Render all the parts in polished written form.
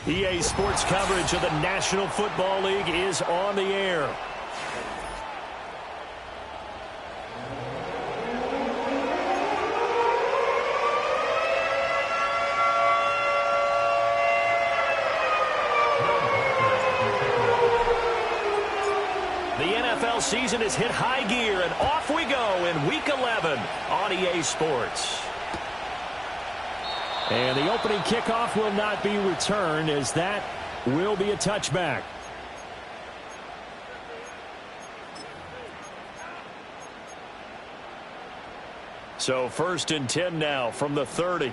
EA Sports coverage of the National Football League is on the air. The NFL season has hit high gear, and off we go in Week 11 on EA Sports. And the opening kickoff will not be returned, as that will be a touchback. So 1st and 10 now from the 30.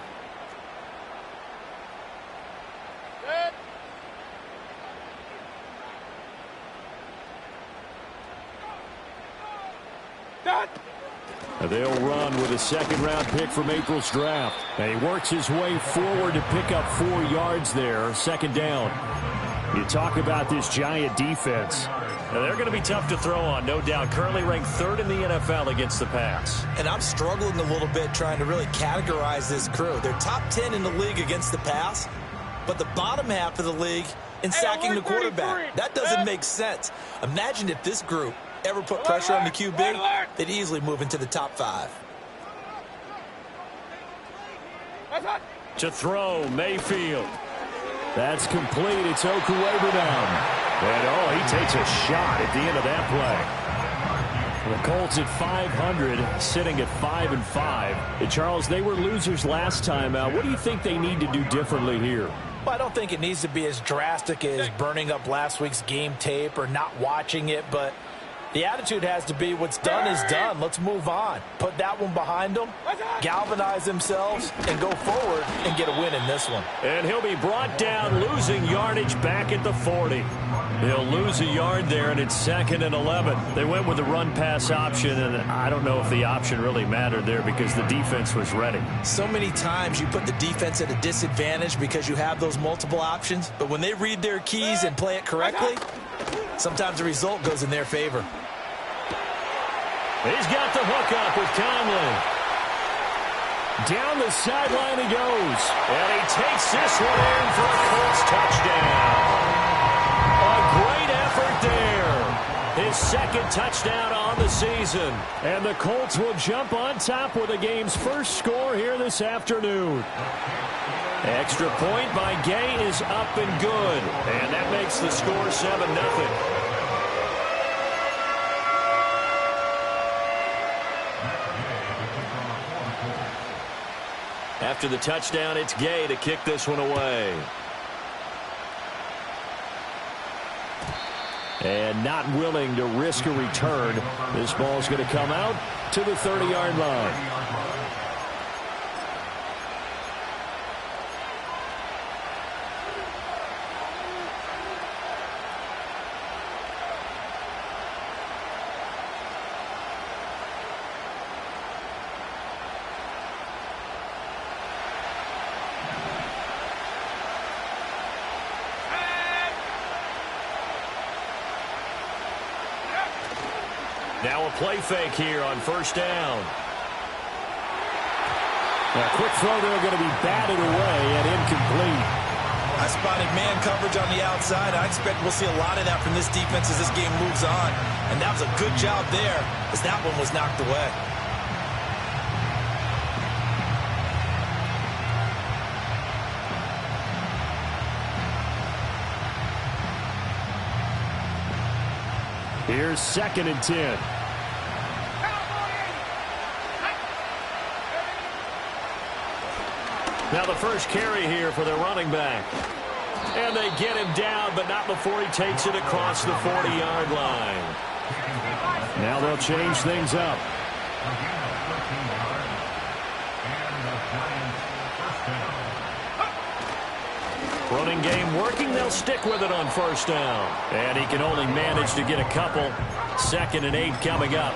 They'll run with a second-round pick from April's draft. And he works his way forward to pick up 4 yards there, 2nd down. You talk about this giant defense. Now, they're going to be tough to throw on, no doubt. Currently ranked 3rd in the NFL against the pass. And I'm struggling a little bit trying to really categorize this crew. They're top 10 in the league against the pass, but the bottom half of the league in sacking the quarterback. That doesn't make sense. Imagine if this group ever put pressure on the QB, they'd easily move into the top 5. To throw, Mayfield. That's complete. It's Okuwebe down. And, he takes a shot at the end of that play. The Colts at 500, sitting at 5-5. And Charles, they were losers last time out. What do you think they need to do differently here? Well, I don't think it needs to be as drastic as burning up last week's game tape or not watching it, but the attitude has to be what's done is done. Let's move on. Put that one behind them, galvanize themselves, and go forward and get a win in this one. And he'll be brought down, losing yardage back at the 40. He'll lose a yard there, and it's 2nd and 11. They went with the run-pass option, and I don't know if the option really mattered there because the defense was ready. So many times you put the defense at a disadvantage because you have those multiple options, but when they read their keys and play it correctly, sometimes the result goes in their favor. He's got the hook up with Conley. Down the sideline he goes. And he takes this one in for a Colts touchdown. A great effort there. His 2nd touchdown on the season. And the Colts will jump on top with the game's first score here this afternoon. Extra point by Gay is up and good. And that makes the score 7-0. After the touchdown, it's Gay to kick this one away. And not willing to risk a return. This ball's going to come out to the 30-yard line. Now a play fake here on 1st down. A quick throw there going to be batted away and incomplete. I spotted man coverage on the outside. I expect we'll see a lot of that from this defense as this game moves on. And that was a good job there as that one was knocked away. Here's 2nd and 10. Now the first carry here for the running back. And they get him down, but not before he takes it across the 40-yard line. Now they'll change things up. Running game working. They'll stick with it on 1st down. And he can only manage to get a couple. 2nd and 8 coming up.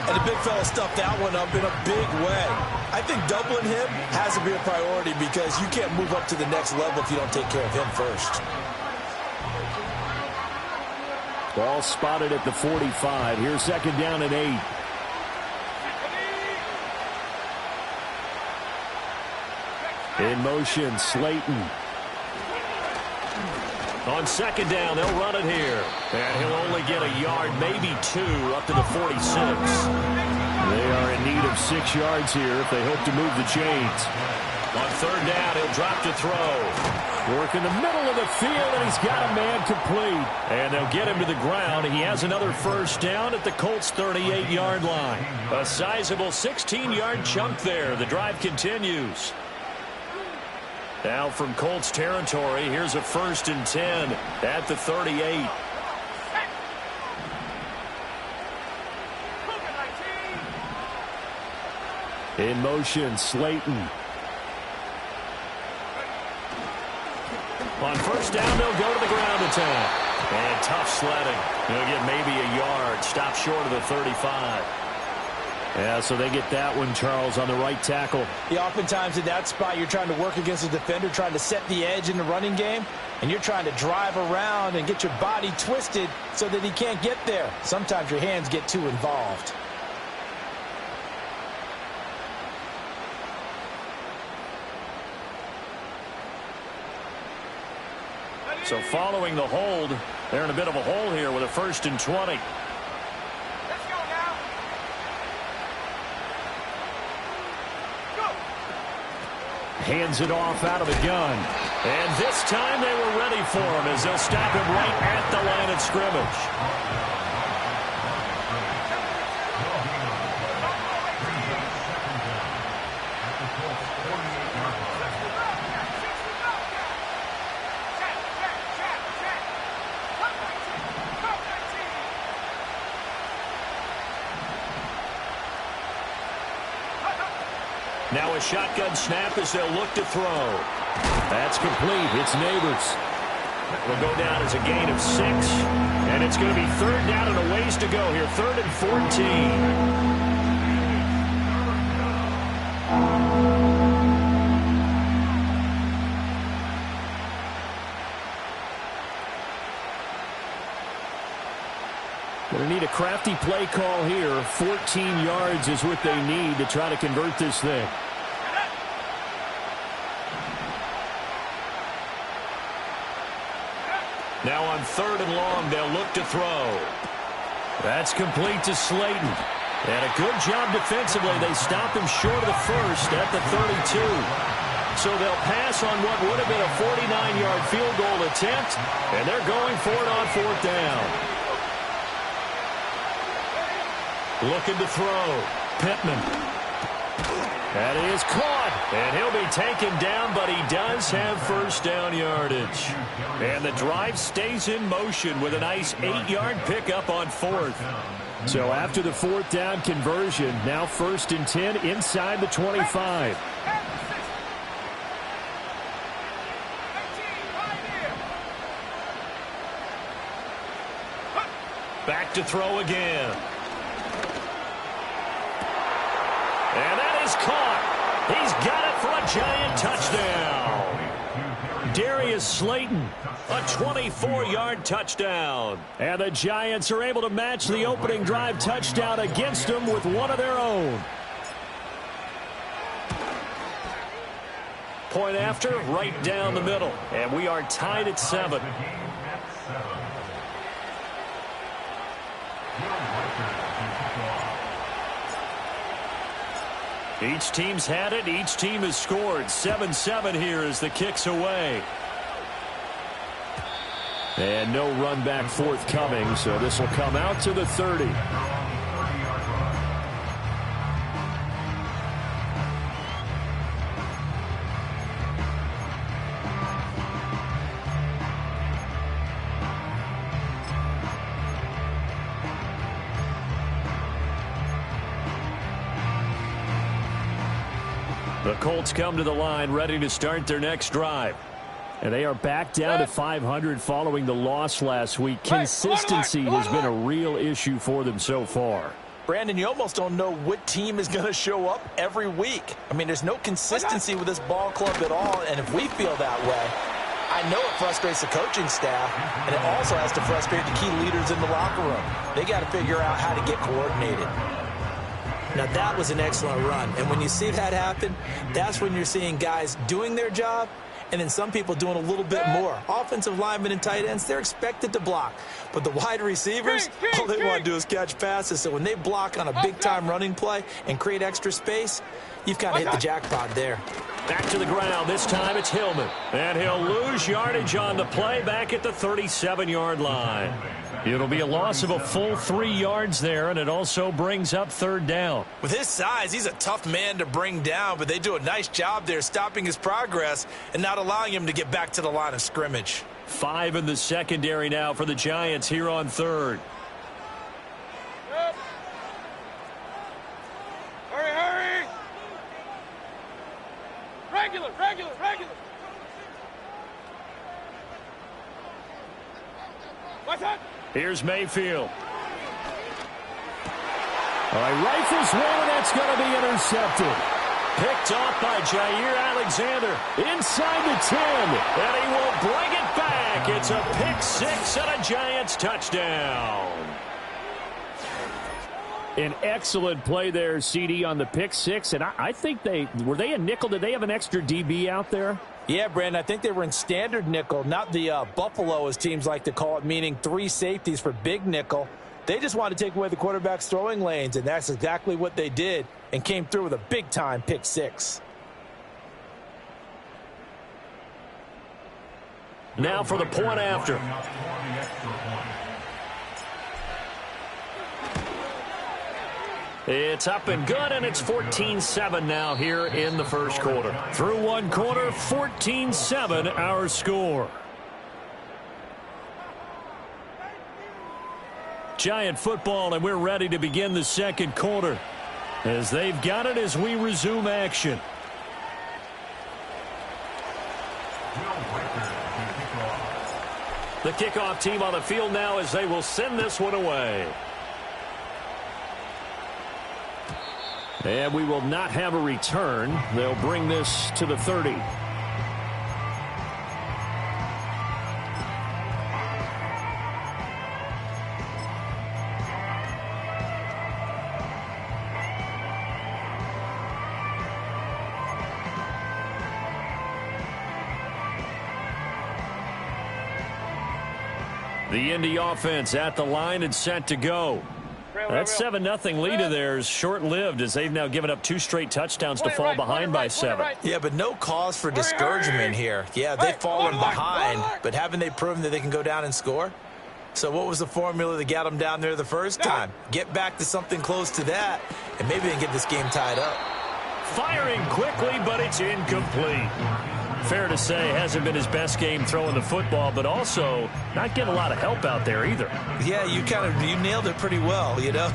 And the big fella stuffed that one up in a big way. I think doubling him has to be a priority because you can't move up to the next level if you don't take care of him first. Ball spotted at the 45. Here's 2nd down and 8. In motion, Slayton. On second down, they'll run it here. And he'll only get a yard, maybe 2, up to the 46. They are in need of 6 yards here if they hope to move the chains. On third down, he'll drop to throw. Work in the middle of the field, and he's got a man complete. And they'll get him to the ground. He has another first down at the Colts' 38-yard line. A sizable 16-yard chunk there. The drive continues. Now from Colts territory, here's a 1st and 10 at the 38. In motion, Slayton. On first down, they'll go to the ground attack. And tough sledding. They'll get maybe a yard. Stop short of the 35. Yeah, so they get that one, Charles, on the right tackle. Yeah, oftentimes in that spot, you're trying to work against a defender, trying to set the edge in the running game, and you're trying to drive around and get your body twisted so that he can't get there. Sometimes your hands get too involved. So following the hold, they're in a bit of a hole here with a 1st and 20. Hands it off out of the gun. And this time they were ready for him as they'll stop him right at the line of scrimmage. Now a shotgun snap as they'll look to throw. That's complete. It's Neighbors. Will go down as a gain of 6. And it's going to be 3rd down and a ways to go here. 3rd and 14. Going to need a crafty play call here. 14 yards is what they need to try to convert this thing. Now on 3rd and long, they'll look to throw. That's complete to Slayton. And a good job defensively. They stop him short of the 1st at the 32. So they'll pass on what would have been a 49-yard field goal attempt. And they're going for it on 4th down. Looking to throw. Pittman. That is caught. And he'll be taken down, but he does have first down yardage. And the drive stays in motion with a nice 8-yard pickup on 4th. So after the 4th down conversion, now 1st and 10 inside the 25. Back to throw again. And that is caught. He's got it for a giant touchdown. Darius Slayton, a 24-yard touchdown. And the Giants are able to match the opening drive touchdown against them with one of their own. Point after, right down the middle. And we are tied at 7. Each team's had it. Each team has scored. 7-7 here as the kick's away. And no run back forthcoming, so this will come out to the 30. The Colts come to the line ready to start their next drive. And they are back down to 500 following the loss last week. Consistency has been a real issue for them so far. Brandon, you almost don't know what team is going to show up every week. I mean, there's no consistency with this ball club at all, and if we feel that way, I know it frustrates the coaching staff, and it also has to frustrate the key leaders in the locker room. They got to figure out how to get coordinated. Now, that was an excellent run, and when you see that happen, that's when you're seeing guys doing their job and then some people doing a little bit more. Offensive linemen and tight ends, they're expected to block. But the wide receivers, all they want to do is catch passes. So when they block on a big-time running play and create extra space, you've kind of hit the jackpot there. Back to the ground. This time it's Hillman. And he'll lose yardage on the play back at the 37-yard line. It'll be a loss of a full 3 yards there, and it also brings up third down. With his size, he's a tough man to bring down, but they do a nice job there stopping his progress and not allowing him to get back to the line of scrimmage. 5 in the secondary now for the Giants here on third. Hurry! Regular. What's that? Here's Mayfield. All right, rifles one, and that's going to be intercepted. Picked off by Jair Alexander inside the 10, and he will bring it back. It's a pick 6 and a Giants touchdown. An excellent play there, CD, on the pick 6, and I think were they a nickel? Did they have an extra DB out there? Yeah, Brandon, I think they were in standard nickel, not the Buffalo, as teams like to call it, meaning 3 safeties for big nickel. They just wanted to take away the quarterback's throwing lanes, and that's exactly what they did, and came through with a big-time pick 6. Now for the point after. It's up and good, and it's 14-7 now here in the first quarter. Through one quarter, 14-7 our score. Giant football, and we're ready to begin the second quarter as they've got it as we resume action. The kickoff team on the field now as they will send this one away. And we will not have a return. They'll bring this to the 30. The Indy offense at the line and set to go. That 7-0 lead of theirs short-lived as they've now given up 2 straight touchdowns to fall behind by 7. Yeah, but no cause for discouragement here. Yeah, they've fallen behind, but haven't they proven that they can go down and score? So what was the formula that got them down there the first time? Get back to something close to that, and maybe they can get this game tied up. Firing quickly, but it's incomplete. Fair to say, hasn't been his best game throwing the football, but also not getting a lot of help out there either. Yeah, you nailed it pretty well, you know.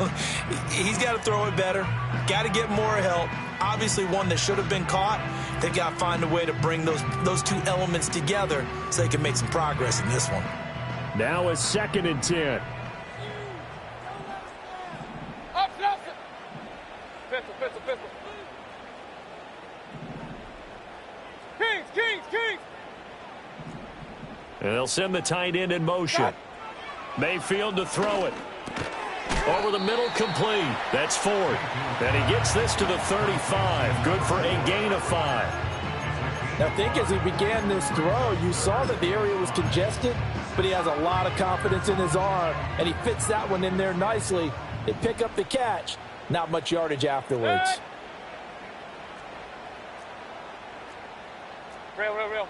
He's got to throw it better, got to get more help. Obviously one that should have been caught. They got to find a way to bring those 2 elements together so they can make some progress in this one. Now a 2nd and 10. Pistol. Kings! And they'll send the tight end in motion. Mayfield to throw it. Over the middle, complete. That's Ford. And he gets this to the 35. Good for a gain of 5. I think as he began this throw, you saw that the area was congested, but he has a lot of confidence in his arm, and he fits that one in there nicely. They pick up the catch. Not much yardage afterwards. Real.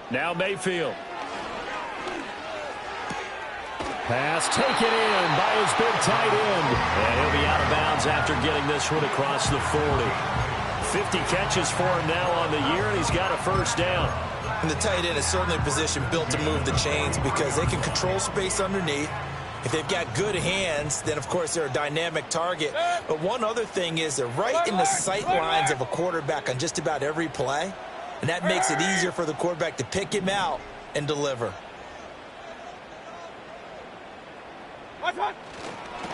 Now Mayfield. Pass taken in by his big tight end. And he'll be out of bounds after getting this one across the 40. 50 catches for him now on the year, and he's got a first down. And the tight end is certainly a position built to move the chains because they can control space underneath. If they've got good hands, then, of course, they're a dynamic target. But one other thing is they're right in the sight lines of a quarterback on just about every play. And that makes it easier for the quarterback to pick him out and deliver.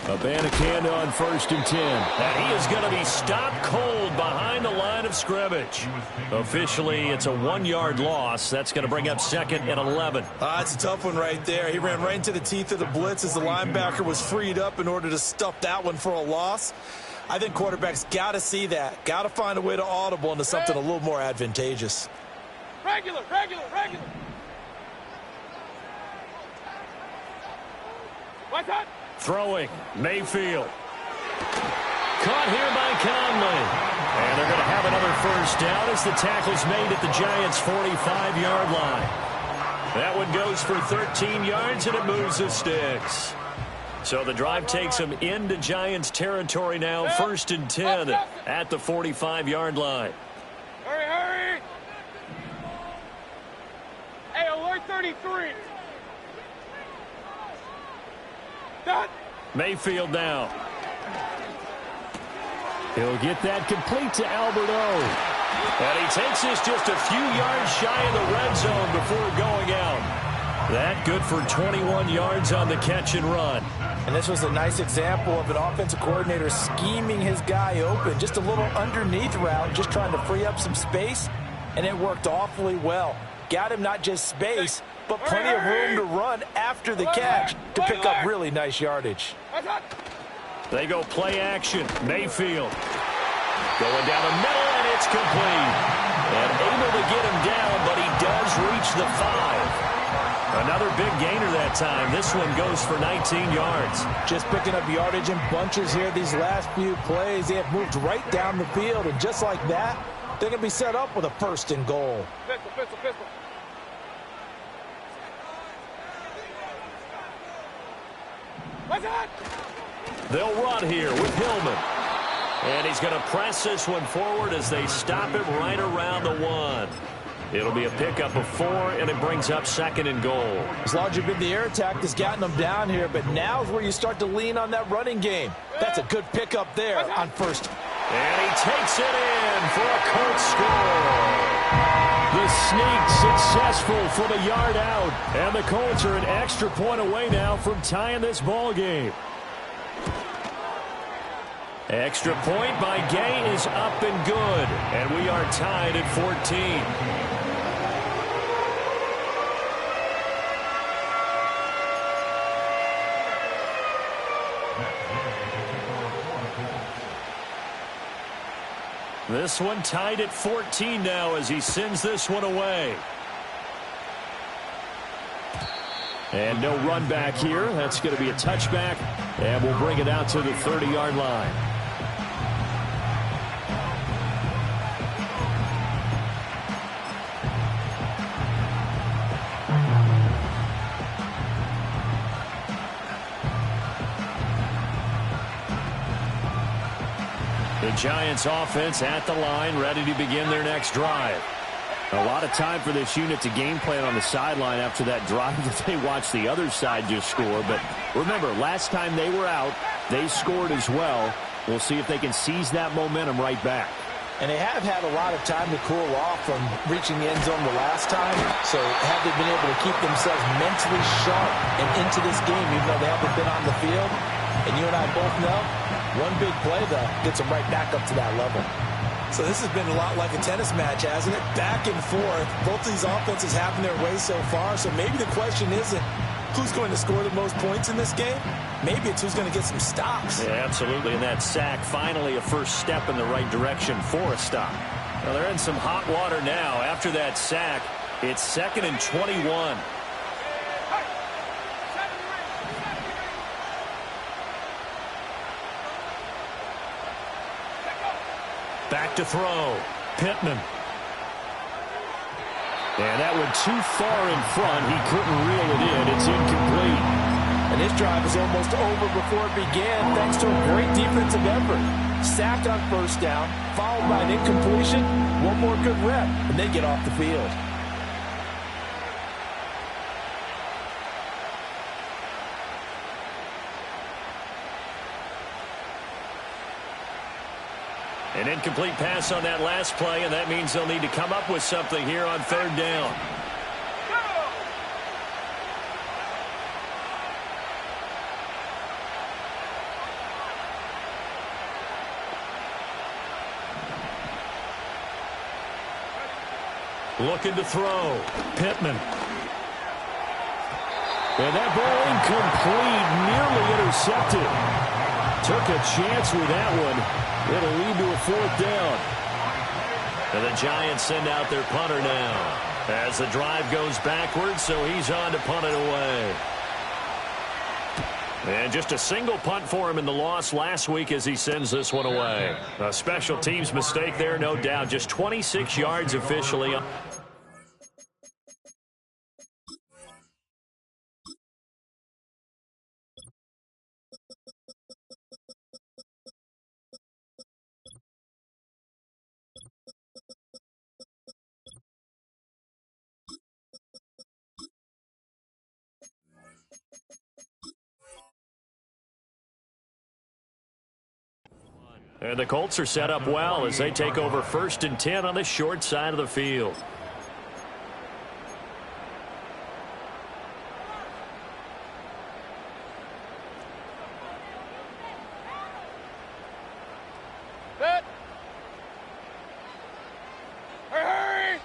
Abanikanda on 1st and 10. And he is going to be stopped cold behind the line of scrimmage. Officially, it's a 1-yard loss. That's going to bring up 2nd and 11. That's a tough one right there. He ran right into the teeth of the blitz as the linebacker was freed up in order to stuff that one for a loss. I think quarterbacks got to see that. Got to find a way to audible into something a little more advantageous. Regular. What's that? Throwing, Mayfield. Caught here by Conley. And they're going to have another first down as the tackle's made at the Giants' 45-yard line. That one goes for 13 yards, and it moves the sticks. So the drive takes them into Giants territory now, 1st and 10 at the 45-yard line. Hurry. Hey, alert 33. Done. Mayfield now. He'll get that complete to Albert O. And he takes this just a few yards shy of the red zone before going out. That good for 21 yards on the catch and run. And this was a nice example of an offensive coordinator scheming his guy open. Just a little underneath route, just trying to free up some space, and it worked awfully well. Got him not just space, but plenty of room to run after the catch to pick up really nice yardage. They go play action. Mayfield going down the middle, and it's complete. And able to get him down, but he does reach the 5. Another big gainer that time. This one goes for 19 yards. Just picking up yardage in bunches here these last few plays. They have moved right down the field, and just like that, they're going to be set up with a 1st and goal. Pistol. What's that? They'll run here with Hillman. And he's going to press this one forward as they stop him right around the 1. It'll be a pickup of 4, and it brings up 2nd and goal. As long as you've been the air attack that's gotten them down here, but now's where you start to lean on that running game. That's a good pickup there on 1st. And he takes it in for a Colts score. The sneak successful from a yard out. And the Colts are an extra point away now from tying this ball game. Extra point by Gay is up and good. And we are tied at 14. This one tied at 14 now as he sends this one away. And no run back here. That's going to be a touchback. And we'll bring it out to the 30-yard line. The Giants offense at the line, ready to begin their next drive. A lot of time for this unit to game plan on the sideline after that drive that they watched the other side just score. But remember, last time they were out, they scored as well. We'll see if they can seize that momentum right back. And they have had a lot of time to cool off from reaching the end zone the last time. So have they been able to keep themselves mentally sharp and into this game, even though they haven't been on the field? And you and I both know, one big play, though, gets them right back up to that level. So this has been a lot like a tennis match, hasn't it? Back and forth. Both these offenses having their way so far. So maybe the question isn't who's going to score the most points in this game. Maybe it's who's going to get some stops. Yeah, absolutely. And that sack, finally a first step in the right direction for a stop. Well, they're in some hot water now. After that sack, it's 2nd and 21. Back to throw. Pittman. And that went too far in front. He couldn't reel it in. It's incomplete. And this drive is almost over before it began thanks to a great defensive effort. Sacked on 1st down, followed by an incompletion. One more good rep, and they get off the field. An incomplete pass on that last play, and that means they'll need to come up with something here on 3rd down. Looking to throw. Pittman. And that ball incomplete, nearly intercepted. Took a chance with that one. It'll lead to a 4th down. And the Giants send out their punter now as the drive goes backwards, so he's on to punt it away. And just a single punt for him in the loss last week as he sends this one away. A special teams mistake there, no doubt. Just 26 yards officially. And the Colts are set up well as they take over 1st and 10 on the short side of the field. Set. Hurry!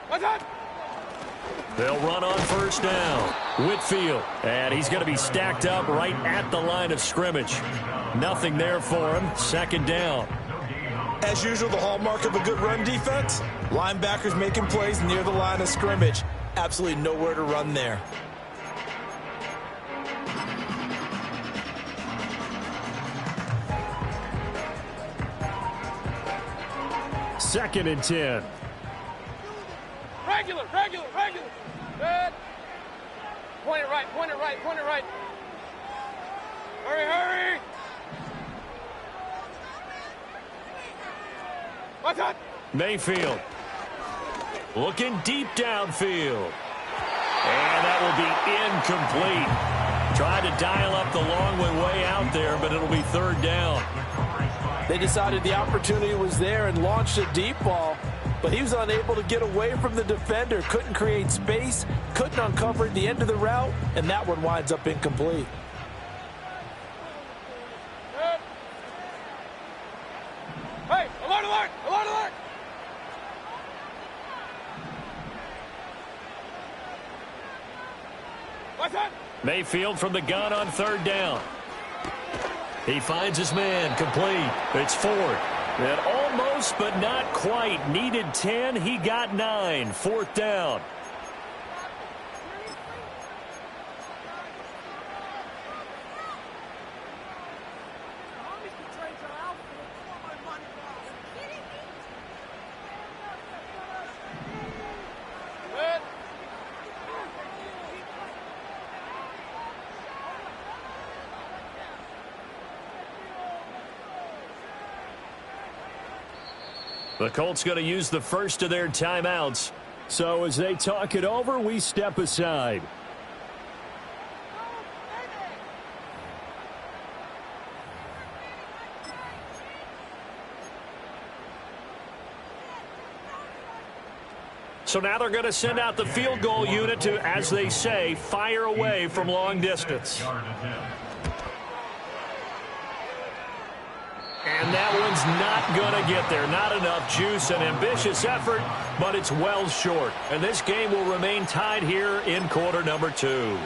What's that? They'll run on 1st down. Whitfield, and he's going to be stacked up right at the line of scrimmage. Nothing there for him. 2nd down. As usual, the hallmark of a good run defense, linebackers making plays near the line of scrimmage. Absolutely nowhere to run there. Second and 10. Regular. Set. Point it right. Hurry! What's that? Mayfield looking deep downfield. And that will be incomplete. Tried to dial up the long way out there, but it'll be 3rd down. They decided the opportunity was there and launched a deep ball, but he was unable to get away from the defender, couldn't create space, couldn't uncover the end of the route, and that one winds up incomplete. Hey, alert! What's that? Mayfield from the gun on 3rd down. He finds his man, complete. It's 4th. And almost, but not quite. Needed 10. He got 9. 4th down. The Colts going to use the first of their timeouts. So as they talk it over, we step aside. So now they're going to send out the field goal unit to, as they say, fire away from long distance. And that one's not going to get there. Not enough juice. An ambitious effort, but it's well short. And this game will remain tied here in quarter number 2.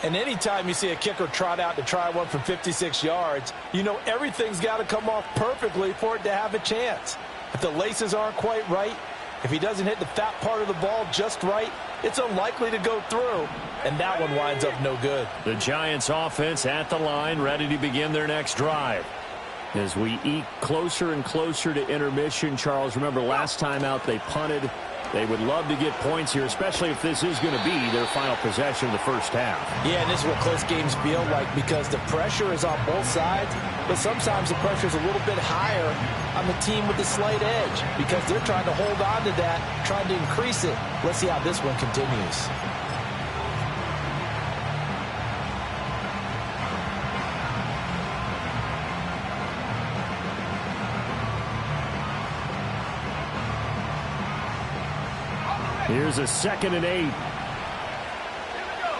And anytime you see a kicker trot out to try one from 56 yards, you know everything's got to come off perfectly for it to have a chance. If the laces aren't quite right, if he doesn't hit the fat part of the ball just right, it's unlikely to go through. And that one winds up no good. The Giants offense at the line, ready to begin their next drive. As we eke closer and closer to intermission, Charles, remember last time out they punted. They would love to get points here, especially if this is going to be their final possession of the first half. Yeah, and this is what close games feel like because the pressure is on both sides, but sometimes the pressure is a little bit higher on the team with the slight edge because they're trying to hold on to that, trying to increase it. Let's see how this one continues. Here's a 2nd and 8. Here we go.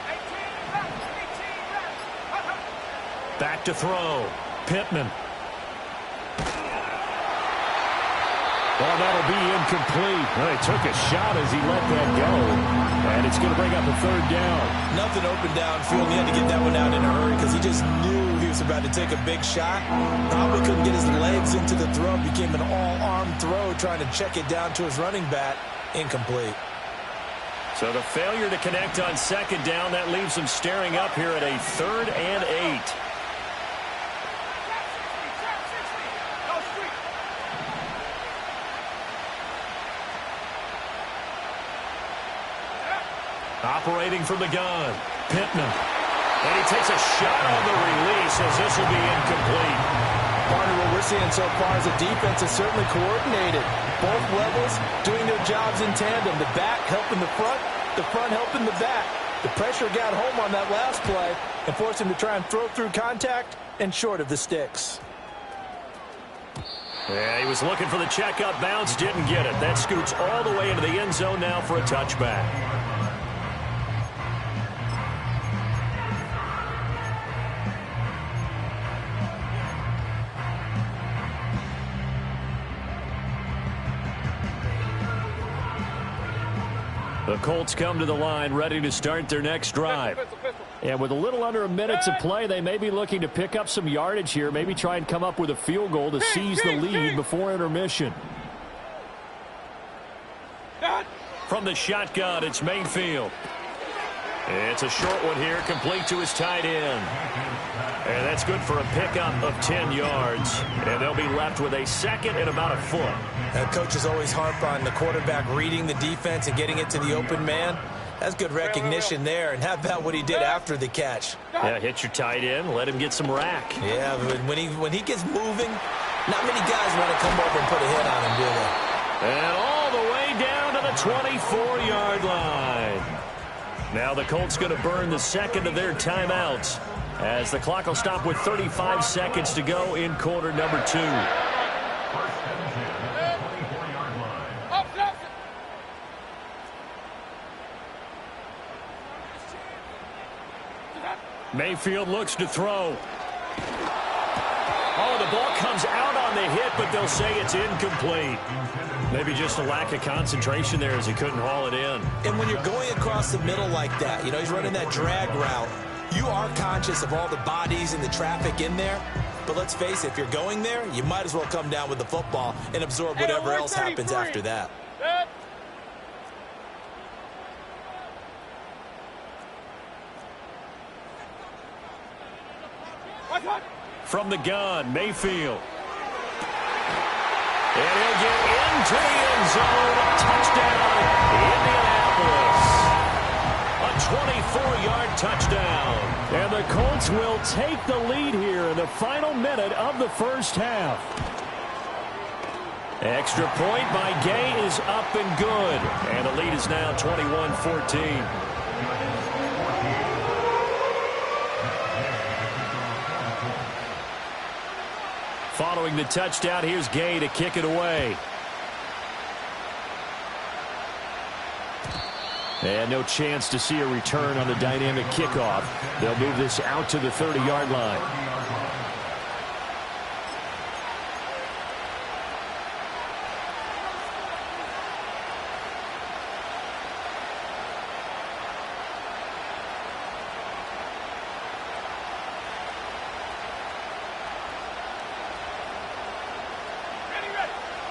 18 back. Back to throw. Pittman. Well, that'll be incomplete. Well, he took a shot as he let that go. And it's going to bring up a third down. Nothing open downfield. He had to get that one out in a hurry because he just knew he was about to take a big shot. Probably couldn't get his legs into the throw. Became an all-arm throw trying to check it down to his running back. Incomplete. So the failure to connect on second down, that leaves him staring up here at a 3rd and 8. Operating from the gun, Pittman. And he takes a shot on the release as this will be incomplete. Partner, what we're seeing so far is the defense is certainly coordinated. Both levels doing their jobs in tandem. The back helping the front helping the back. The pressure got home on that last play and forced him to try and throw through contact and short of the sticks. Yeah, he was looking for the check-up bounce, didn't get it. That scoots all the way into the end zone now for a touchback. The Colts come to the line ready to start their next drive. And with a little under a minute to play, they may be looking to pick up some yardage here, maybe try and come up with a field goal to seize the lead before intermission. From the shotgun, it's Mayfield. It's a short one here, complete to his tight end. And that's good for a pickup of 10 yards. And they'll be left with a second and about a foot. Coaches always harp on the quarterback reading the defense and getting it to the open man. That's good recognition there. And how about what he did after the catch? Yeah, hit your tight end, let him get some rack. Yeah, but when he gets moving, not many guys want to come over and put a hit on him, do they? And all the way down to the 24-yard line. Now the Colts going to burn the second of their timeouts as the clock will stop with 35 seconds to go in quarter number 2. Mayfield looks to throw. Oh, the ball comes out on the hit, but they'll say it's incomplete. Maybe just a lack of concentration there as he couldn't haul it in. And when you're going across the middle like that, he's running that drag route, you are conscious of all the bodies and the traffic in there. But let's face it, if you're going there, you might as well come down with the football and absorb whatever else happens after that. From the gun, Mayfield. And he'll get into the end zone. Touchdown, Indianapolis. A 24-yard touchdown. And the Colts will take the lead here in the final minute of the first half. Extra point by Gay is up and good. And the lead is now 21-14. Following the touchdown, here's Gay to kick it away. And no chance to see a return on the dynamic kickoff. They'll move this out to the 30-yard line.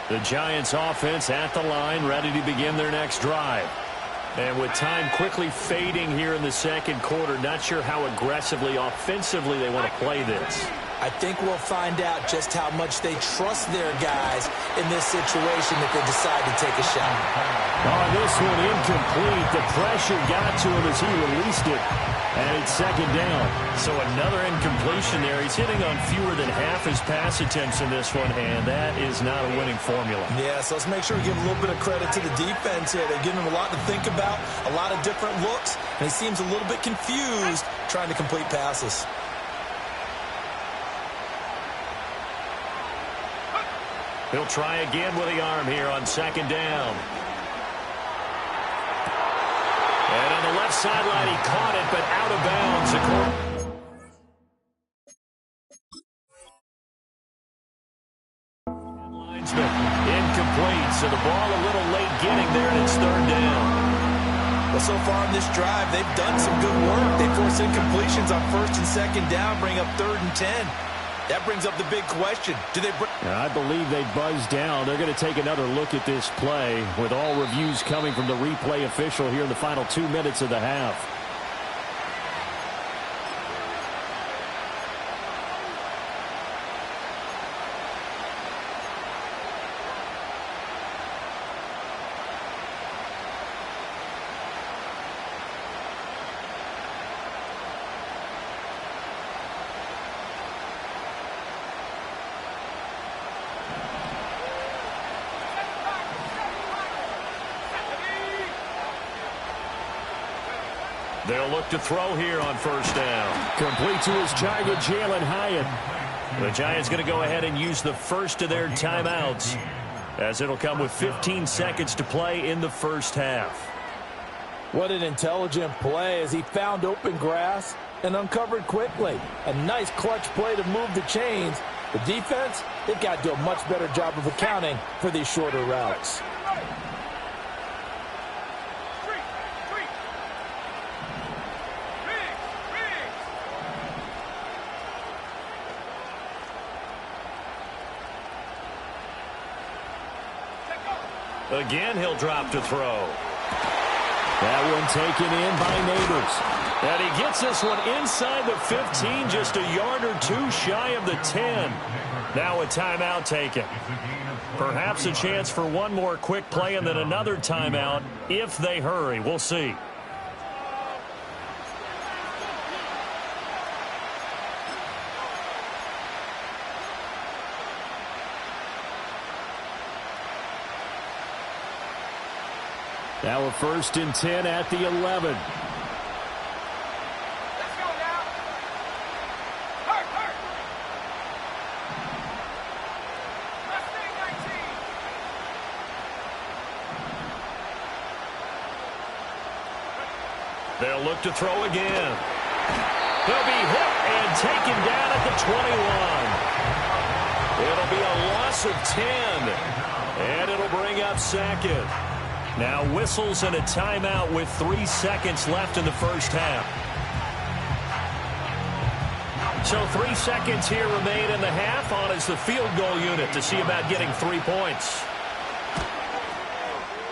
The Giants offense at the line, ready to begin their next drive. And with time quickly fading here in the second quarter, not sure how aggressively, offensively they want to play this. I think we'll find out just how much they trust their guys in this situation if they decide to take a shot. Oh, this one incomplete. The pressure got to him as he released it. And it's second down. So another incompletion there. He's hitting on fewer than half his pass attempts in this one, and that is not a winning formula. Yeah, so let's make sure we give a little bit of credit to the defense here. They're giving him a lot to think about, a lot of different looks, and he seems a little bit confused trying to complete passes. He'll try again with the arm here on second down. And on the left sideline, he caught it, but out of bounds. announcement. Incomplete, so the ball a little late getting there, and it's third down. Well, so far in this drive, they've done some good work. They force incompletions on first and second down, bring up 3rd and 10. That brings up the big question. Do they bring... I believe they buzzed down. They're going to take another look at this play with all reviews coming from the replay official here in the final 2 minutes of the half. They'll look to throw here on first down. Complete to his target, Jalen Hyatt. The Giants going to go ahead and use the first of their timeouts, as it'll come with 15 seconds to play in the first half. What an intelligent play as he found open grass and uncovered quickly. A nice clutch play to move the chains. The defense, they've got to do a much better job of accounting for these shorter routes. Again, he'll drop to throw. That one taken in by Neighbors. And he gets this one inside the 15, just a yard or two shy of the 10. Now a timeout taken. Perhaps a chance for one more quick play and then another timeout if they hurry. We'll see. Now a 1st and 10 at the 11. Let's go now. Hurt. Let's stay 19. They'll look to throw again. He'll be hit and taken down at the 21. It'll be a loss of 10. And it'll bring up second. Now whistles and a timeout with 3 seconds left in the first half. So 3 seconds here remain in the half. On is the field goal unit to see about getting 3 points.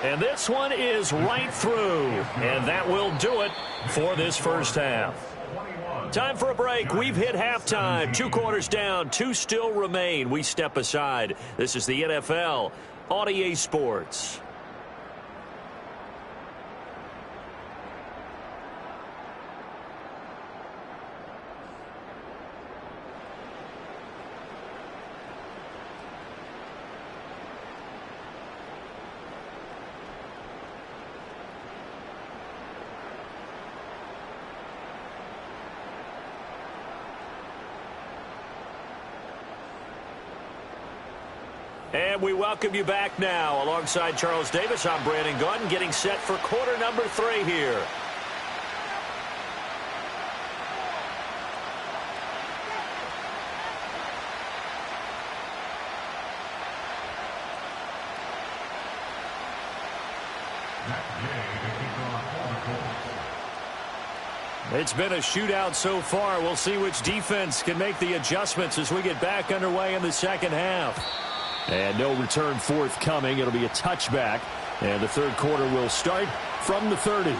And this one is right through. And that will do it for this first half. Time for a break. We've hit halftime. 2 quarters down. 2 still remain. We step aside. This is the NFL on EA Sports. And we welcome you back now. Alongside Charles Davis, I'm Brandon Gaudin, getting set for quarter number 3 here. It's been a shootout so far. We'll see which defense can make the adjustments as we get back underway in the second half. And no return forthcoming. It'll be a touchback. And the third quarter will start from the 30.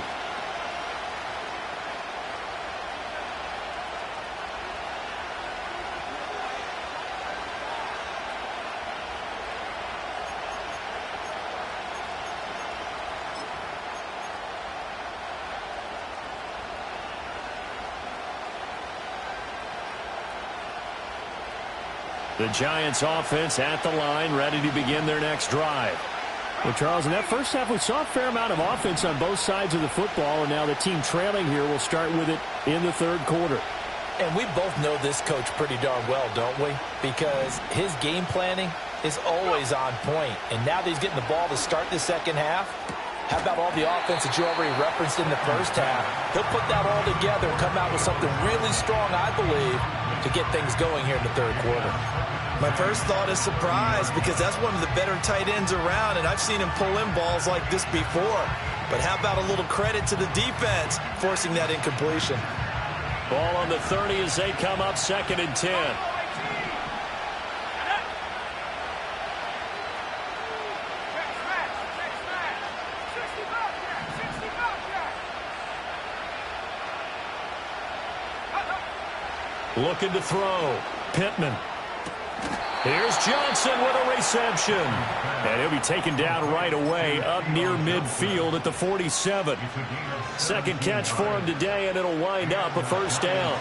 The Giants offense at the line, ready to begin their next drive. Well, Charles, in that first half, we saw a fair amount of offense on both sides of the football, and now the team trailing here will start with it in the third quarter. And we both know this coach pretty darn well, don't we? Because his game planning is always on point. And now that he's getting the ball to start the second half, how about all the offense that you already referenced in the first half? He'll put that all together and come out with something really strong, I believe, to get things going here in the third quarter. My first thought is surprise because that's one of the better tight ends around, and I've seen him pull in balls like this before. But how about a little credit to the defense forcing that incompletion? Ball on the 30 as they come up 2nd and 10. Looking to throw. Pittman. Here's Johnson with a reception. And he'll be taken down right away up near midfield at the 47. Second catch for him today, and it'll wind up a first down.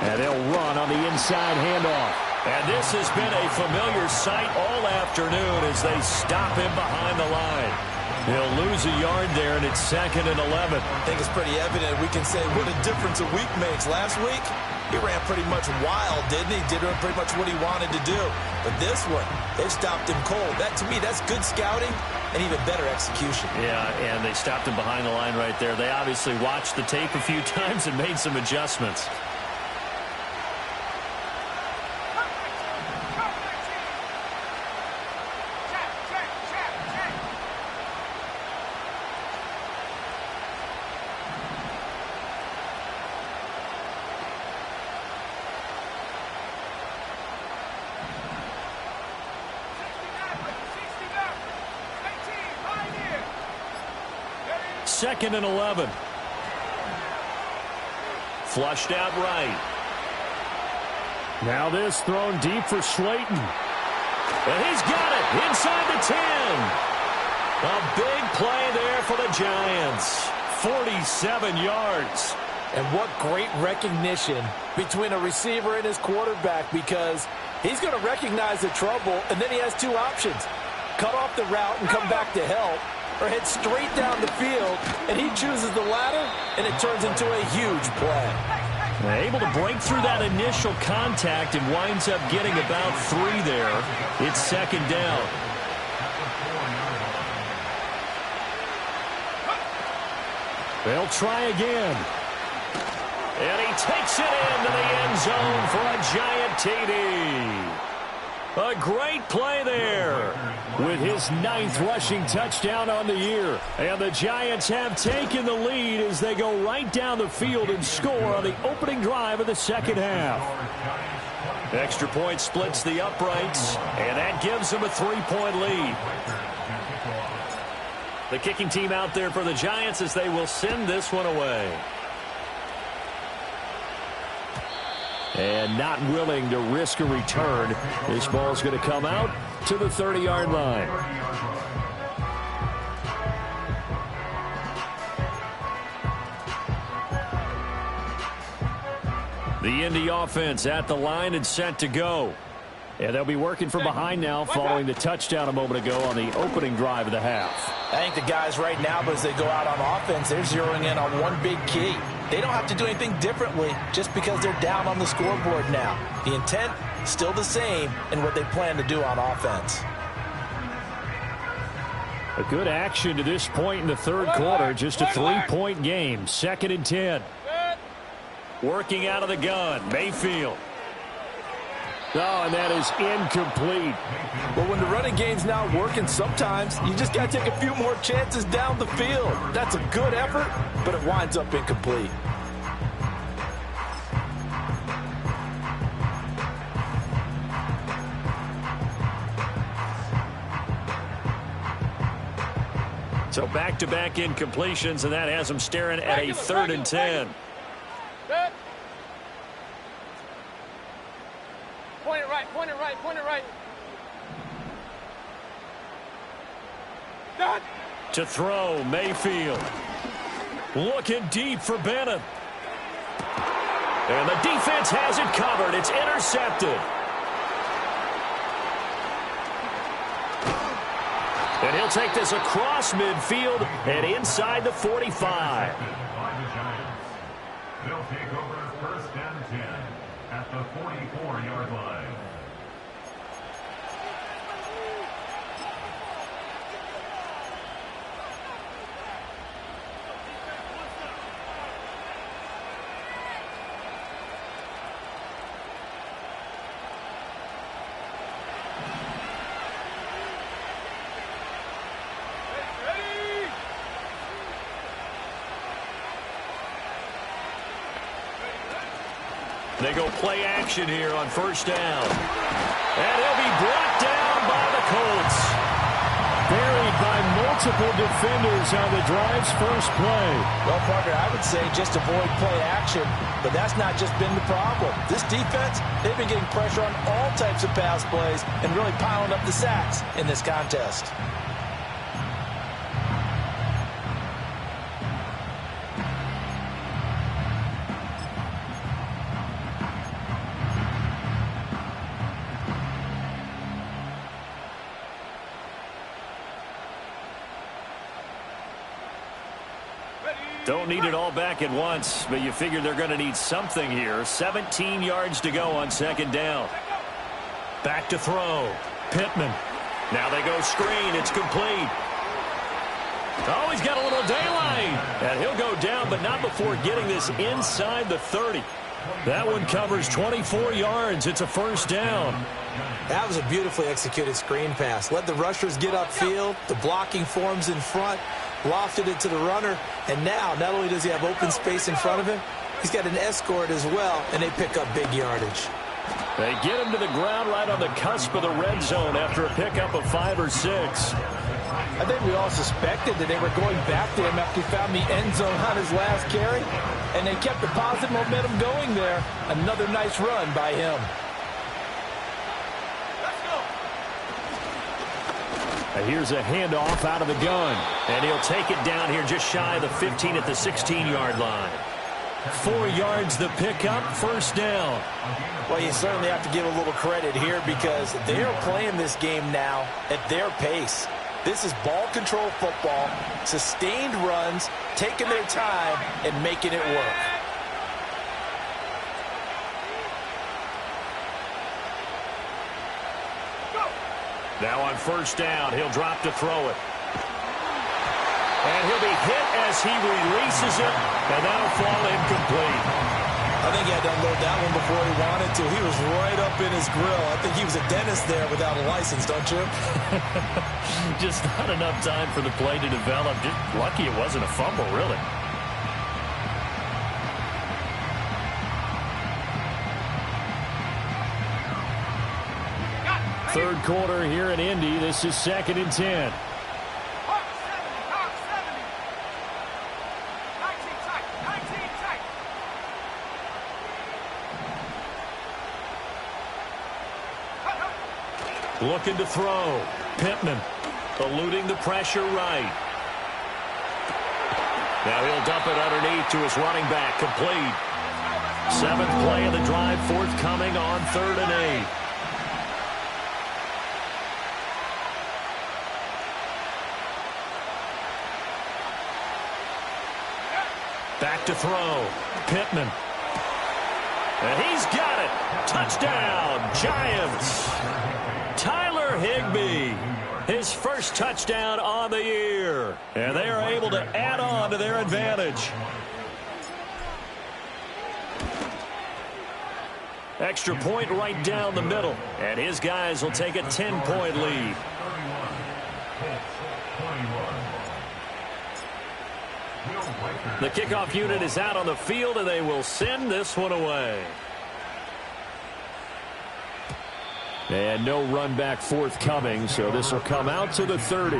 And they'll run on the inside handoff. And this has been a familiar sight all afternoon as they stop him behind the line. He'll lose a yard there, and it's 2nd and 11. I think it's pretty evident we can say what a difference a week makes. Last week, he ran pretty much wild, didn't he? Did pretty much what he wanted to do. But this one, they've stopped him cold. That, to me, that's good scouting and even better execution. Yeah, and they stopped him behind the line right there. They obviously watched the tape a few times and made some adjustments. Second and 11. Flushed out right. Now this thrown deep for Slayton. And he's got it inside the 10. A big play there for the Giants. 47 yards. And what great recognition between a receiver and his quarterback, because he's going to recognize the trouble, and then he has two options. Cut off the route and come back to help, or head straight down the field, and he chooses the latter, and it turns into a huge play. Able to break through that initial contact and winds up getting about 3 there. It's 2nd down. They'll try again. And he takes it into the end zone for a giant TD. A great play there with his 9th rushing touchdown on the year. And the Giants have taken the lead as they go right down the field and score on the opening drive of the second half. Extra point splits the uprights, and that gives them a 3-point lead. The kicking team out there for the Giants as they will send this one away. And not willing to risk a return. This ball's going to come out to the 30-yard line. The Indy offense at the line and set to go. And they'll be working from behind now following the touchdown a moment ago on the opening drive of the half. I think the guys right now, as they go out on offense, they're zeroing in on one big key. They don't have to do anything differently just because they're down on the scoreboard now. The intent, still the same in what they plan to do on offense. A good action to this point in the third quarter. Just a 3-point game. 2nd and 10. Working out of the gun, Mayfield. Oh, and that is incomplete. But when the running game's not working, sometimes you just got to take a few more chances down the field. That's a good effort, but it winds up incomplete. So back-to-back incompletions, and that has them staring at a 3rd and 10. Point it right, point it right, point it right. Done. To throw, Mayfield. Looking deep for Bennett. And the defense has it covered. It's intercepted. And he'll take this across midfield and inside the 45. They'll take over 1st and 10 at the 44-yard line. They go play action here on first down. And he'll be brought down by the Colts. Buried by multiple defenders on the drive's first play. Well, Parker, I would say just avoid play action, but that's not just been the problem. This defense, they've been getting pressure on all types of pass plays and really piling up the sacks in this contest. Don't need it all back at once, but you figure they're going to need something here. 17 yards to go on second down. Back to throw. Pittman. Now they go screen. It's complete. Oh, he's got a little daylight. And he'll go down, but not before getting this inside the 30. That one covers 24 yards. It's a first down. That was a beautifully executed screen pass. Let the rushers get upfield. The blocking forms in front. Lofted it to the runner. And now, not only does he have open space in front of him, he's got an escort as well, and they pick up big yardage. They get him to the ground right on the cusp of the red zone after a pickup of 5 or 6. I think we all suspected that they were going back to him after he found the end zone on his last carry, and they kept the positive momentum going there. Another nice run by him. And here's a handoff out of the gun. And he'll take it down here just shy of the 15 at the 16-yard line. 4 yards the pickup, first down. Well, you certainly have to give a little credit here because they are playing this game now at their pace. This is ball control football, sustained runs, taking their time, and making it work. Now on first down, he'll drop to throw it. And he'll be hit as he releases it, and that'll fall incomplete. I think he had to unload that one before he wanted to. He was right up in his grill. I think he was a dentist there without a license, don't you? Just not enough time for the play to develop. Just lucky it wasn't a fumble, really. Third quarter here in Indy. This is 2nd and 10. Looking to throw. Pittman eluding the pressure right. Now he'll dump it underneath to his running back. Complete. 7th play of the drive forthcoming on 3rd and 8. Back to throw. Pittman. And he's got it. Touchdown, Giants. Tyler Higbee, his first touchdown on the year. And they are able to add on to their advantage. Extra point right down the middle. And his guys will take a 10-point lead. The kickoff unit is out on the field, and they will send this one away. And no run back forthcoming, so this will come out to the 30.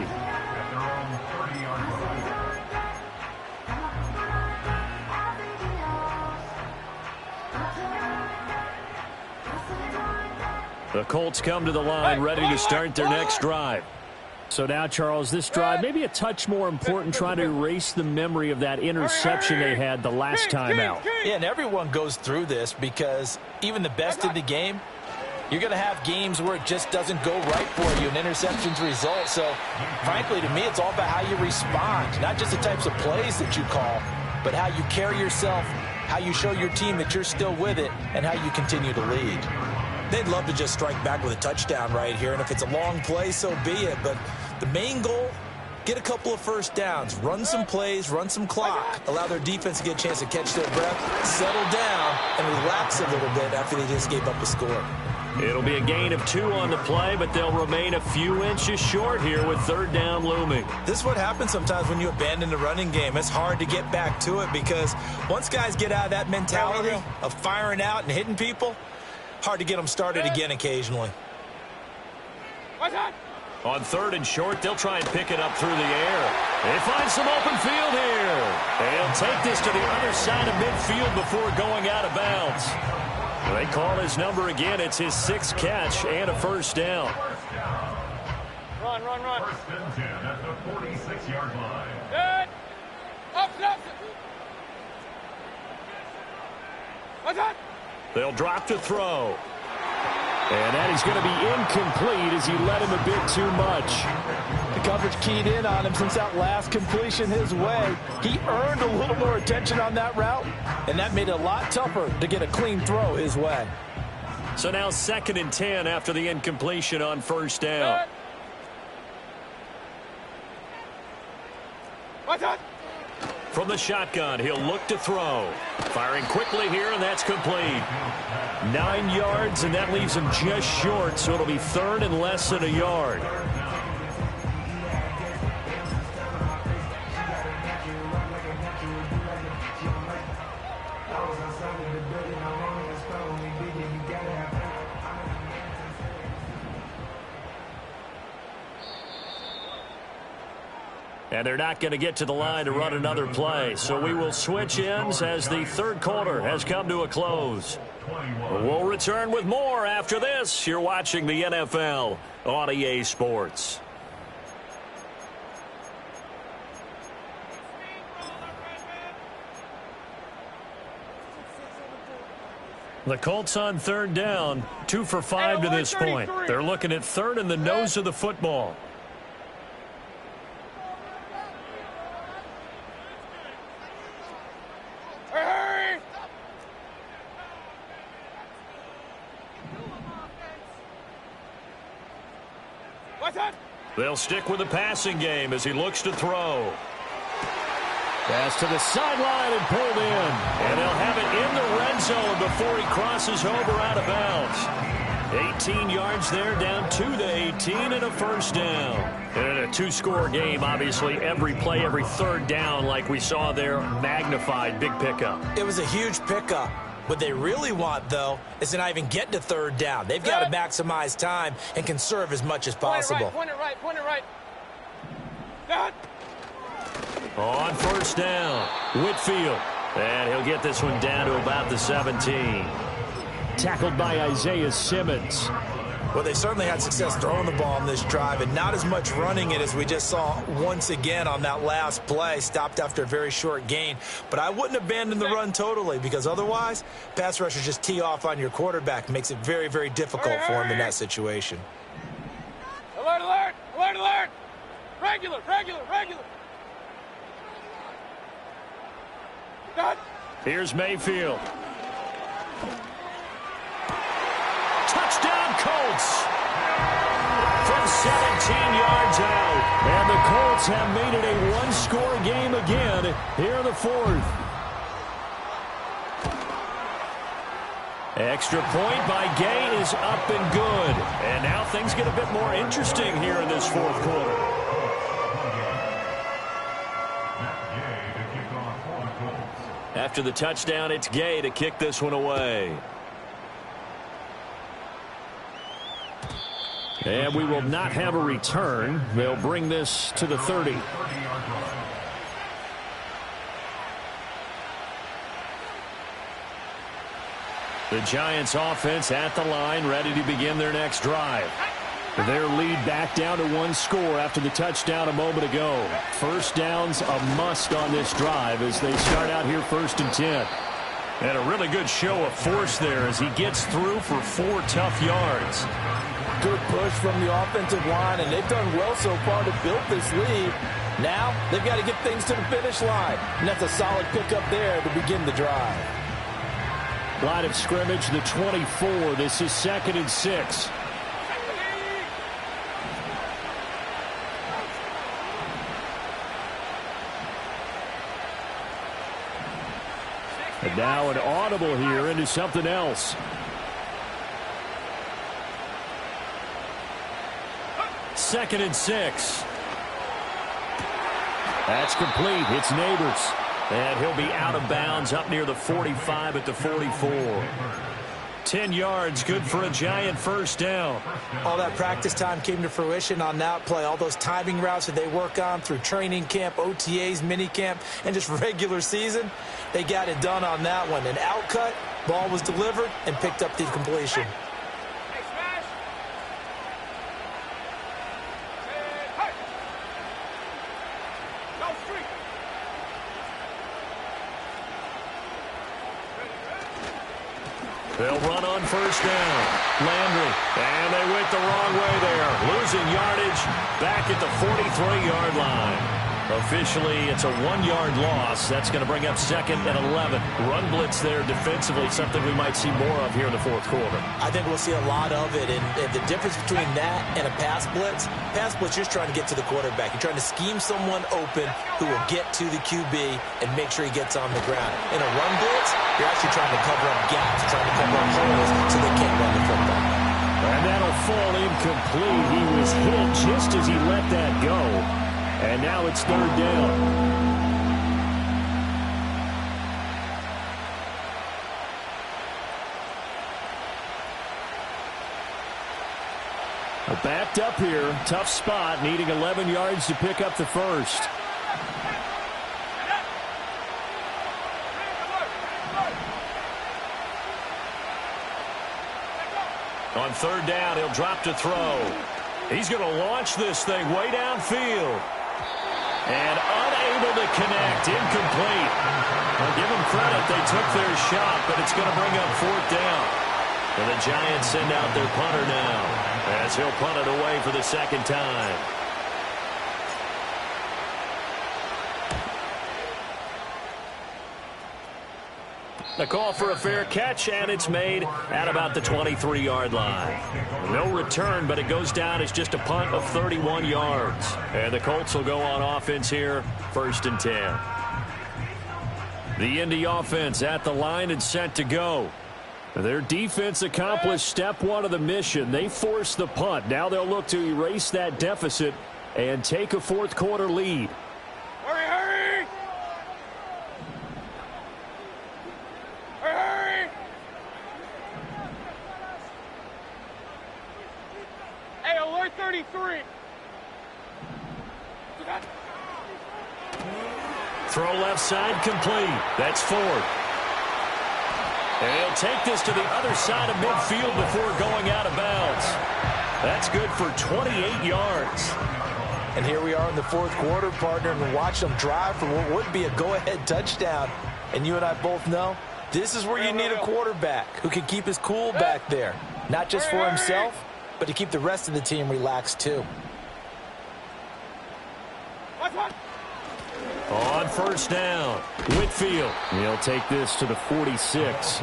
The Colts come to the line, ready to start their next drive. So now, Charles, this drive maybe a touch more important, trying to erase the memory of that interception they had the last time out. Yeah, and everyone goes through this because even the best in the game, you're going to have games where it just doesn't go right for you, and interceptions result. So, frankly, to me, it's all about how you respond, not just the types of plays that you call, but how you carry yourself, how you show your team that you're still with it, and how you continue to lead. They'd love to just strike back with a touchdown right here, and if it's a long play, so be it. But the main goal, get a couple of first downs, run some plays, run some clock, allow their defense to get a chance to catch their breath, settle down, and relax a little bit after they just gave up a score. It'll be a gain of 2 on the play, but they'll remain a few inches short here with third down looming. This is what happens sometimes when you abandon the running game. It's hard to get back to it because once guys get out of that mentality of firing out and hitting people, hard to get them started again occasionally. On third and short, they'll try and pick it up through the air. They find some open field here. They'll take this to the other side of midfield before going out of bounds. They call his number again. It's his 6th catch and a first down. Run. First and 10 at the 46-yard line. Good. Up. What's that? They'll drop to throw. And that is going to be incomplete as he led him a bit too much. The coverage keyed in on him since that last completion his way. He earned a little more attention on that route, and that made it a lot tougher to get a clean throw his way. So now 2nd and 10 after the incompletion on first down. What's that? From the shotgun, he'll look to throw. Firing quickly here, and that's complete. 9 yards, and that leaves him just short, so it'll be third and less than a yard. And they're not going to get to the line to run another play. So we will switch ends as the third quarter has come to a close. We'll return with more after this. You're watching the NFL on EA Sports. The Colts on third down, 2 for 5 to this point. They're looking at third in the nose of the football. They'll stick with the passing game as he looks to throw. Pass to the sideline and pulled in. And they'll have it in the red zone before he crosses over out of bounds. 18 yards there, down to the 18 and a first down. And in a 2-score game, obviously every play, every third down like we saw there, magnified, big pickup. It was a huge pickup. What they really want, though, is to not even get to third down. They've got to maximize time and conserve as much as possible. Point it right. Good. On first down, Whitfield. And he'll get this one down to about the 17. Tackled by Isaiah Simmons. Well, they certainly had success throwing the ball on this drive and not as much running it as we just saw once again on that last play. Stopped after a very short gain. But I wouldn't abandon the run totally because otherwise, pass rushers just tee off on your quarterback. Makes it very, very difficult for him in that situation. Alert. Regular. Done. Here's Mayfield. Touchdown, Colts. From 17 yards out. And the Colts have made it a 1-score game again here in the 4th. Extra point by Gay is up and good. And now things get a bit more interesting here in this 4th quarter. After the touchdown, it's Gay to kick this one away. And we will not have a return. They'll bring this to the 30. The Giants offense at the line, ready to begin their next drive. Their lead back down to 1 score after the touchdown a moment ago. First down's a must on this drive as they start out here 1st and 10. And a really good show of force there as he gets through for 4 tough yards. Good push from the offensive line, and they've done well so far to build this lead. Now they've got to get things to the finish line, and that's a solid pickup there to begin the drive. Line of scrimmage, the 24. This is 2nd and 6. And now an audible here into something else. 2nd and 6. That's complete. It's Neighbors. And he'll be out of bounds up near the 45 at the 44. 10 yards, good for a Giant first down. All that practice time came to fruition on that play. All those timing routes that they work on through training camp, OTAs, mini camp, and just regular season, they got it done on that one. An outcut, ball was delivered, and picked up the completion. They'll run on first down. Landry, and they went the wrong way there. Losing yardage back at the 43-yard line. Officially, it's a 1-yard loss. That's going to bring up 2nd and 11. Run blitz there defensively, something we might see more of here in the fourth quarter. I think we'll see a lot of it. And the difference between that and a pass blitz, you're trying to get to the quarterback. You're trying to scheme someone open who will get to the QB and make sure he gets on the ground. In a run blitz, you're actually trying to cover up gaps, trying to cover up holes so they can't run the football. And that'll fall incomplete. He was hit just as he let that go. And now it's 3rd down. Backed up here. Tough spot. Needing 11 yards to pick up the first. On 3rd down, he'll drop to throw. He's going to launch this thing way downfield. And unable to connect. Incomplete. I'll give them credit. They took their shot, but it's going to bring up 4th down. And the Giants send out their punter now as he'll punt it away for the 2nd time. The call for a fair catch, and it's made at about the 23-yard line. No return, but it goes down as just a punt of 31 yards. And the Colts will go on offense here, 1st and 10. The Indy offense at the line and set to go. Their defense accomplished step 1 of the mission. They forced the punt. Now they'll look to erase that deficit and take a fourth quarter lead. Hurry, hurry! Hurry, hurry! Hey, alert 33! Throw left side complete. That's Ford. And he'll take this to the other side of midfield before going out of bounds. That's good for 28 yards. And here we are in the fourth quarter, partner, and watch them drive for what would be a go-ahead touchdown. And you and I both know this is where you need a quarterback who can keep his cool back there. Not just for himself, but to keep the rest of the team relaxed too. On first down, Whitfield. He'll take this to the 46.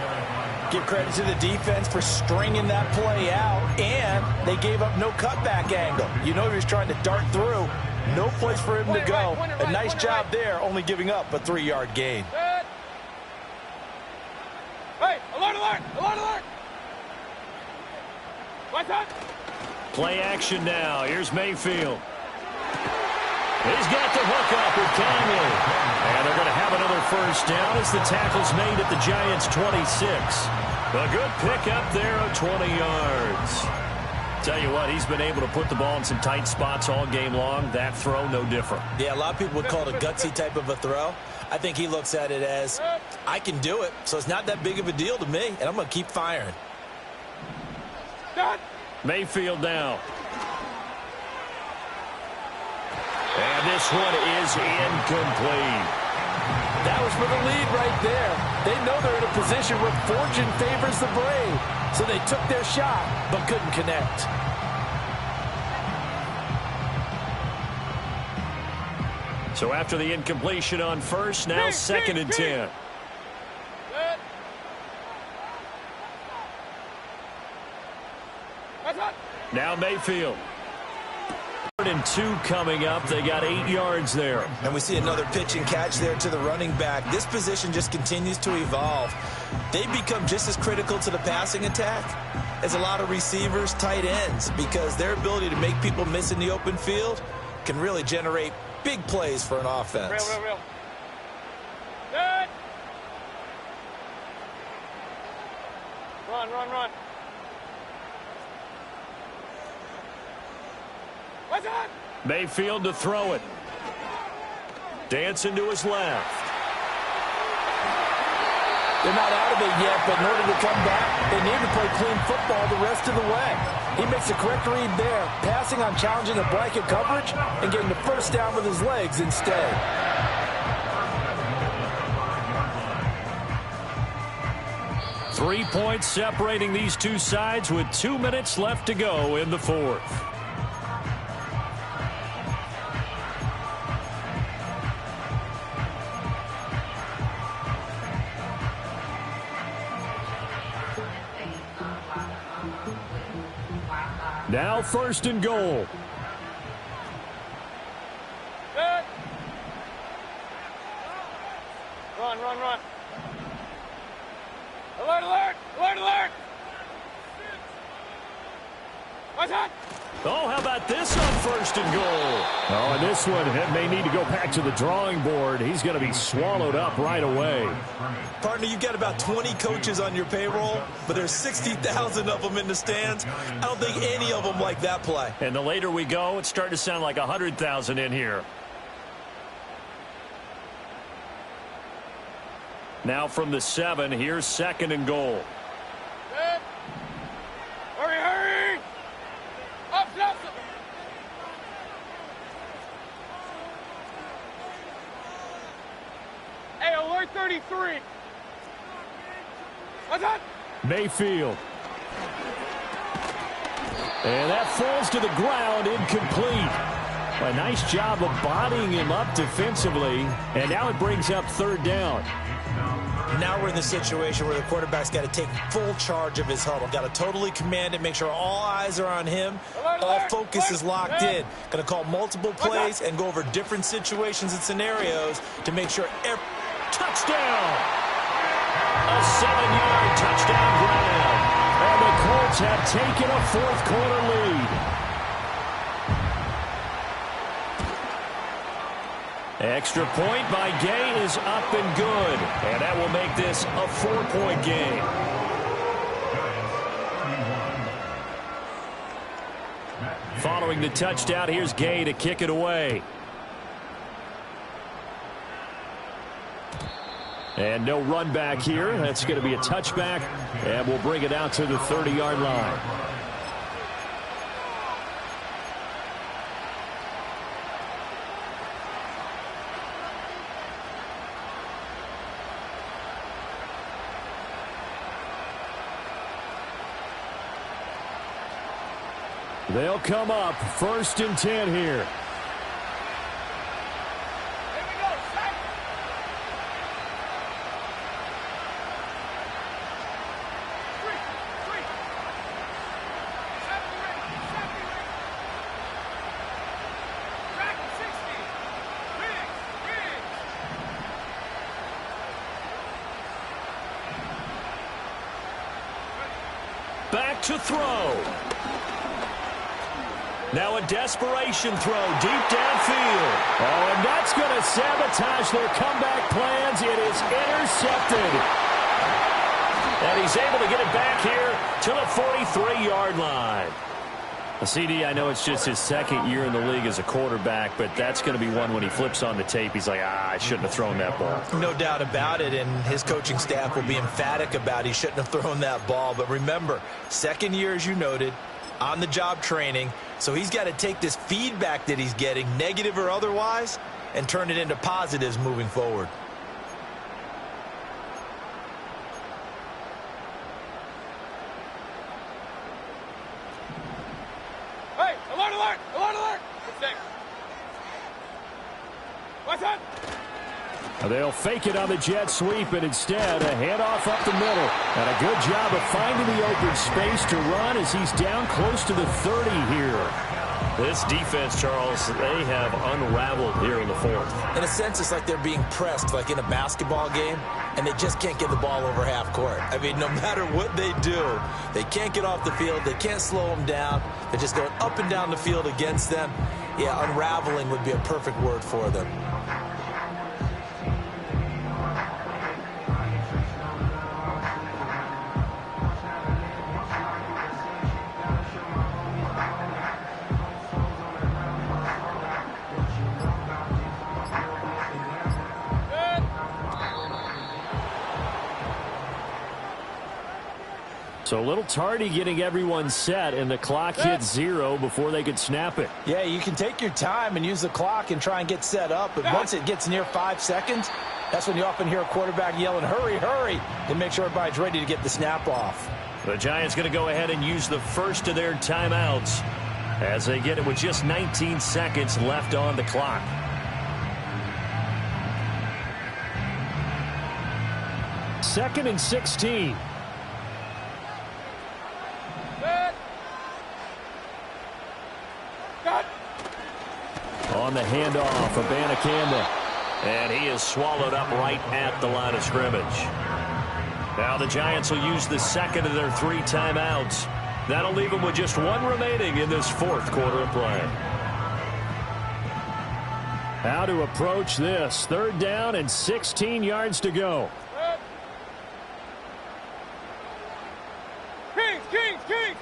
Give credit to the defense for stringing that play out, and they gave up no cutback angle. You know he was trying to dart through. No place for him to go. A nice job there, only giving up a 3-yard gain. Hey, alert, alert, alert, alert! What's up? Play action now. Here's Mayfield. He's got the hook up with Conley. And they're going to have another first down as the tackle's made at the Giants' 26. A good pickup there of 20 yards. Tell you what, he's been able to put the ball in some tight spots all game long. That throw, no different. Yeah, a lot of people would call it a gutsy type of a throw. I think he looks at it as, I can do it, so it's not that big of a deal to me, and I'm going to keep firing. Mayfield now. And this one is incomplete. That was for the lead right there. They know they're in a position where fortune favors the brave. So they took their shot, but couldn't connect. So after the incompletion on first, now 2nd and 10. Now Mayfield. and 2 coming up. They got 8 yards there. And we see another pitch and catch there to the running back. This position just continues to evolve. They become just as critical to the passing attack as a lot of receivers, tight ends, because their ability to make people miss in the open field can really generate big plays for an offense. Real. Good. Run. What's on? Mayfield to throw it. Dancing to his left. They're not out of it yet, but in order to come back, they need to play clean football the rest of the way. He makes a correct read there, passing on challenging the blanket coverage and getting the first down with his legs instead. Three points separating these two sides with 2 minutes left to go in the fourth. Now 1st and goal. Good. Run. Alert. What's on? Oh, how about this on 1st and goal? Oh, and this one may need to go back to the drawing board. He's going to be swallowed up right away. Partner, you've got about 20 coaches on your payroll, but there's 60,000 of them in the stands. I don't think any of them like that play. And the later we go, it's starting to sound like 100,000 in here. Now from the 7, here's 2nd and goal. Good. Hurry. Up. Hey, alert 33. What's on? Mayfield. And that falls to the ground, incomplete. A nice job of bodying him up defensively. And now it brings up 3rd down. Now we're in the situation where the quarterback's got to take full charge of his huddle. Got to totally command it, make sure all eyes are on him. All focus is locked in. Going to call multiple plays and go over different situations and scenarios to make sure every... Touchdown! A 7-yard touchdown grab. And the Colts have taken a 4th quarter lead. Extra point by Gay is up and good. And that will make this a 4-point game. Following the touchdown, here's Gay to kick it away. And no run back here. That's going to be a touchback. And we'll bring it out to the 30-yard line. They'll come up 1st and 10 here. Back to throw. Now a desperation throw deep downfield. Oh, and that's going to sabotage their comeback plans. It is intercepted. And he's able to get it back here to the 43-yard line. CD, I know it's just his 2nd year in the league as a quarterback, but that's going to be one when he flips on the tape. He's like, I shouldn't have thrown that ball. No doubt about it, and his coaching staff will be emphatic about he shouldn't have thrown that ball. But remember, 2nd year, as you noted, on-the-job training. So he's got to take this feedback that he's getting, negative or otherwise, and turn it into positives moving forward. Hey, alert. What's on? They'll fake it on the jet sweep, and instead a handoff up the middle. And a good job of finding the open space to run as he's down close to the 30 here. This defense, Charles, they have unraveled here in the fourth. In a sense, it's like they're being pressed like in a basketball game, and they just can't get the ball over half court. I mean, no matter what they do, they can't get off the field. They can't slow them down. They're just going up and down the field against them. Yeah, unraveling would be a perfect word for them. So a little tardy getting everyone set, and the clock hit 0 before they could snap it. Yeah, you can take your time and use the clock and try and get set up, but once it gets near 5 seconds, that's when you often hear a quarterback yelling, hurry, hurry, and make sure everybody's ready to get the snap off. The Giants going to go ahead and use the first of their timeouts as they get it with just 19 seconds left on the clock. Second and 16. On the handoff, Abanikanda. And he is swallowed up right at the line of scrimmage. Now the Giants will use the second of their 3 timeouts. That'll leave them with just 1 remaining in this fourth quarter of play. How to approach this. 3rd down and 16 yards to go. Kings!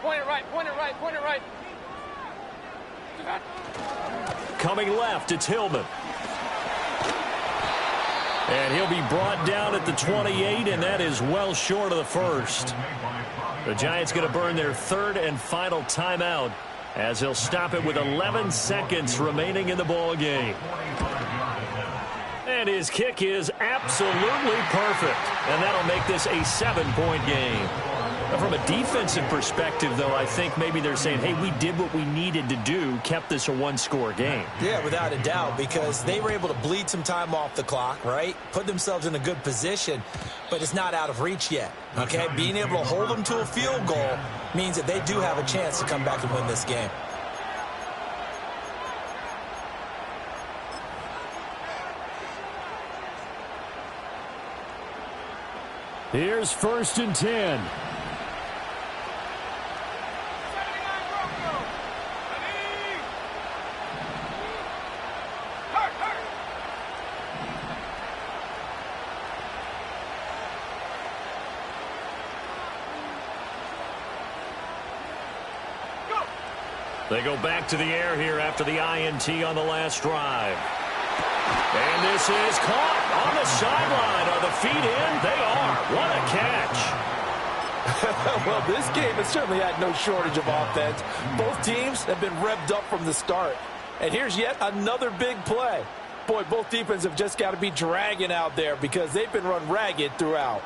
Point it right. Coming left, it's Hillman. And he'll be brought down at the 28, and that is well short of the first. The Giants going to burn their 3rd and final timeout as they'll stop it with 11 seconds remaining in the ball game. And his kick is absolutely perfect, and that'll make this a 7-point game. Now, from a defensive perspective, though, I think maybe they're saying, hey, we did what we needed to do, kept this a 1-score game. Yeah, without a doubt, because they were able to bleed some time off the clock, right? Put themselves in a good position, but it's not out of reach yet, okay? Being able to hold them to a field goal means that they do have a chance to come back and win this game. Here's 1st and 10. They go back to the air here after the INT on the last drive. And this is caught on the sideline. Are the feet in? They are. What a catch. Well, this game has certainly had no shortage of offense. Both teams have been revved up from the start. And here's yet another big play. Boy, both defenses have just got to be dragging out there because they've been run ragged throughout.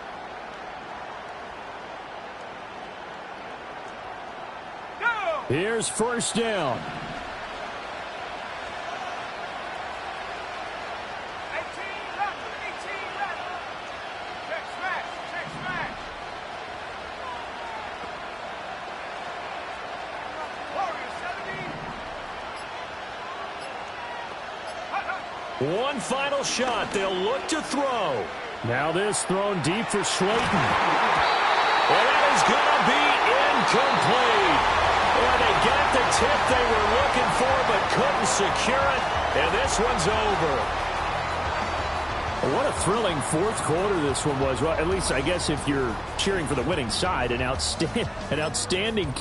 Here's 1st down. 18 left. Check smash. Warriors 70. One final shot. They'll look to throw. Now this thrown deep for Slayton. Well, that is going to be incomplete. Well, they got the tip they were looking for, but couldn't secure it, and this one's over. What a thrilling fourth quarter this one was. Well, at least I guess if you're cheering for the winning side, an outstanding